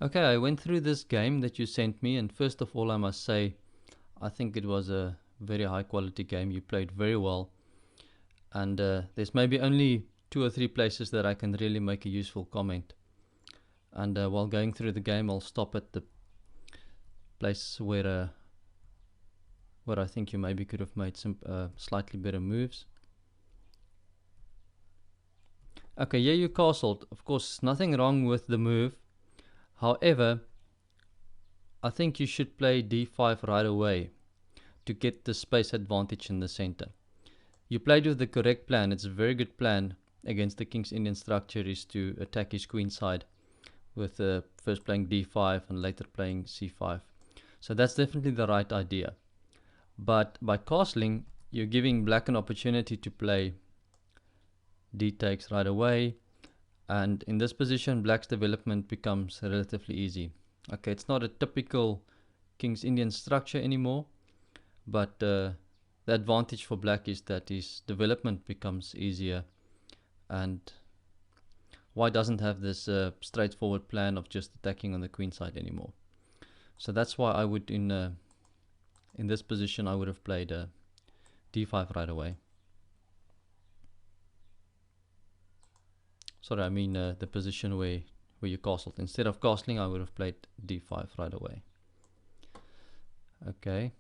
Okay, I went through this game that you sent me, and first of all, I must say, I think it was a very high quality game. You played very well, and there's maybe only two or three places that I can really make a useful comment. And while going through the game, I'll stop at the place where I think you maybe could have made some slightly better moves. Okay, yeah, you castled. Of course, nothing wrong with the move. However, I think you should play d5 right away to get the space advantage in the center. You played with the correct plan. It's a very good plan against the King's Indian structure, is to attack his queen side with first playing d5 and later playing c5. So that's definitely the right idea. But by castling, you're giving black an opportunity to play d takes right away, and in this position black's development becomes relatively easy. Okay, it's not a typical King's Indian structure anymore, but the advantage for black is that his development becomes easier, and white doesn't have this straightforward plan of just attacking on the queen side anymore. So that's why I would, in this position, I would have played d5 right away. Sorry, I mean the position where you castled. Instead of castling, I would have played d5 right away. Okay,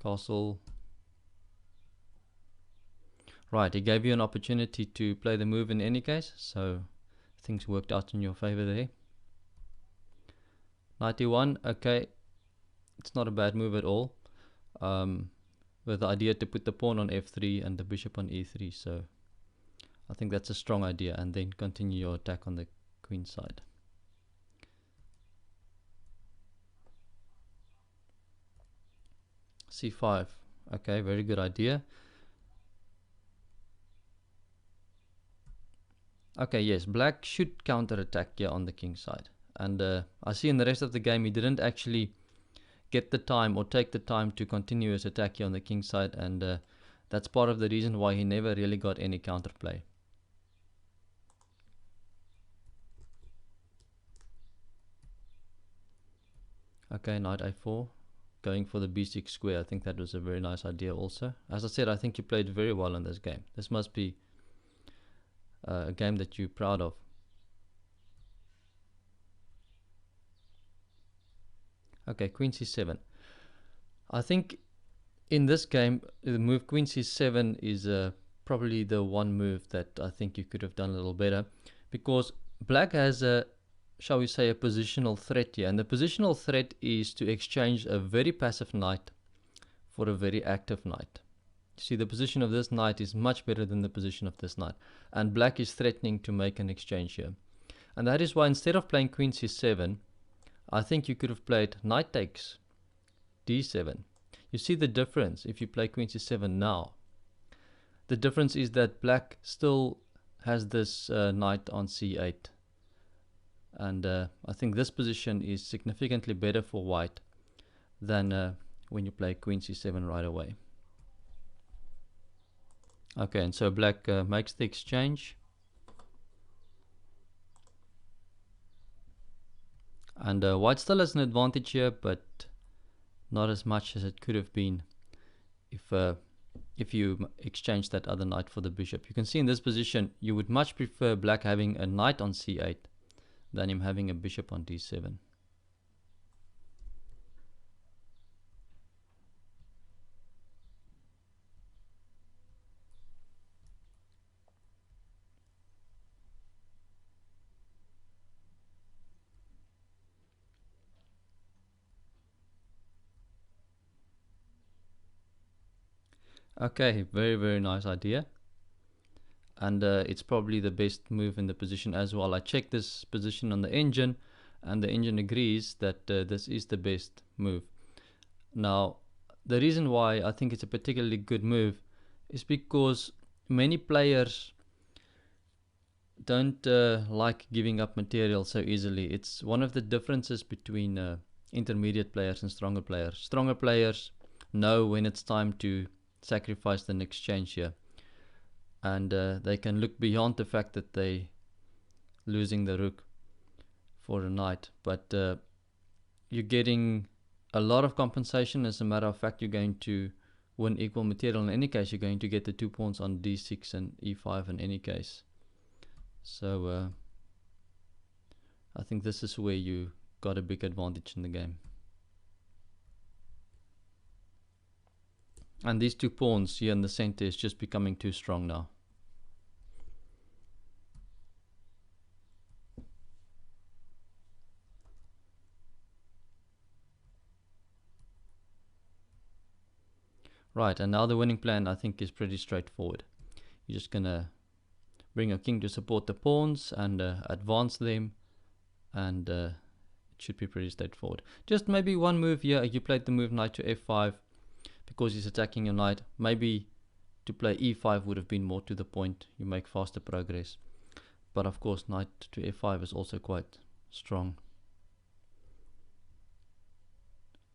castle. Right, he gave you an opportunity to play the move in any case, so things worked out in your favor there. Knight e1, okay, it's not a bad move at all. With the idea to put the pawn on f3 and the bishop on e3, so I think that's a strong idea, and then continue your attack on the queen side. c5, okay, very good idea. Okay, yes, black should counter-attack here on the king side. And I see in the rest of the game he didn't actually get the time or take the time to continue his attack here on the king side, and that's part of the reason why he never really got any counterplay. Okay, knight a4, going for the b6 square. I think that was a very nice idea also. As I said, I think you played very well in this game. This must be a game that you're proud of. Okay, queen c7. I think in this game, the move queen c7 is probably the one move that I think you could have done a little better, because black has a, shall we say, a positional threat here, and the positional threat is to exchange a very passive knight for a very active knight. See, the position of this knight is much better than the position of this knight, and black is threatening to make an exchange here. And that is why instead of playing queen c7, I think you could have played knight takes d7. You see the difference if you play queen c7 now. The difference is that black still has this knight on c8. And I think this position is significantly better for white than when you play queen c7 right away. Okay, and so black makes the exchange. And white still has an advantage here, but not as much as it could have been if you exchange that other knight for the bishop. You can see in this position you would much prefer black having a knight on c8 than him having a bishop on d7. Okay, very, very nice idea. And it's probably the best move in the position as well. I checked this position on the engine, and the engine agrees that this is the best move. Now, the reason why I think it's a particularly good move is because many players don't like giving up material so easily. It's one of the differences between intermediate players and stronger players. Stronger players know when it's time to sacrifice the next exchange here, and they can look beyond the fact that they losing the rook for a knight, but you're getting a lot of compensation. As a matter of fact, you're going to win equal material. In any case, you're going to get the 2 pawns on d6 and e5 in any case. So I think this is where you got a big advantage in the game. And these 2 pawns here in the center is just becoming too strong now. Right, and now the winning plan I think is pretty straightforward. You're just gonna bring your king to support the pawns and advance them, and it should be pretty straightforward. Just maybe one move here, you played the move knight to f5 because he's attacking your knight. Maybe to play e5 would have been more to the point, you make faster progress. But of course knight to f5 is also quite strong.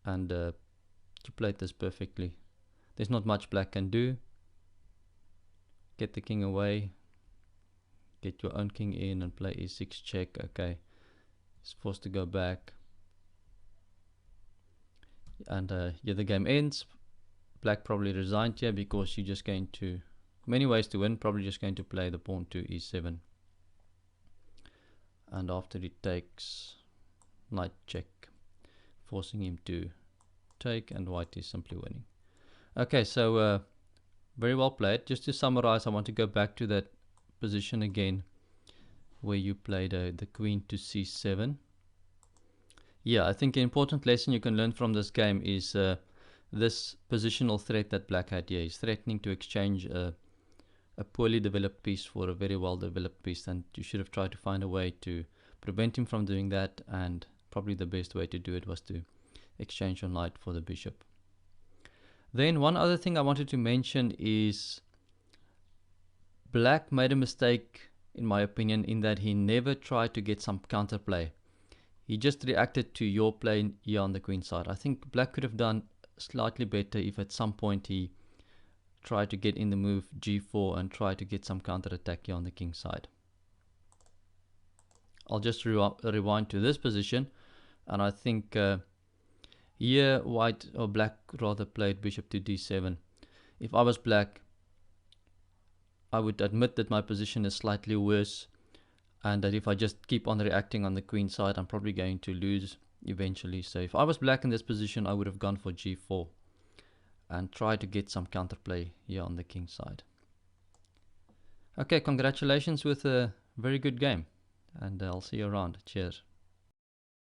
And you played this perfectly. There's not much black can do. Get the king away, get your own king in and play e6 check. Okay, he's forced to go back, and yeah, the game ends. Black probably resigned here because you're just going to, many ways to win, probably just going to play the pawn to e7, and after he takes, knight check, forcing him to take, and white is simply winning. Okay, so very well played. Just to summarize, I want to go back to that position again where you played the queen to c7. Yeah, I think an important lesson you can learn from this game is this positional threat that black had here. He's threatening to exchange a poorly developed piece for a very well developed piece, and you should have tried to find a way to prevent him from doing that, and probably the best way to do it was to exchange your knight for the bishop. Then one other thing I wanted to mention is black made a mistake, in my opinion, in that he never tried to get some counterplay. He just reacted to your play here on the queen side. I think black could have done slightly better if at some point he tried to get in the move g4 and try to get some counter attack here on the king side. I'll just rewind to this position, and I think here white, or black rather, played bishop to d7. If I was black, I would admit that my position is slightly worse, and that if I just keep on reacting on the queen side, I'm probably going to lose eventually. So if I was black in this position, I would have gone for g4 and try to get some counterplay here on the king side. Okay, congratulations with a very good game, and I'll see you around. Cheers.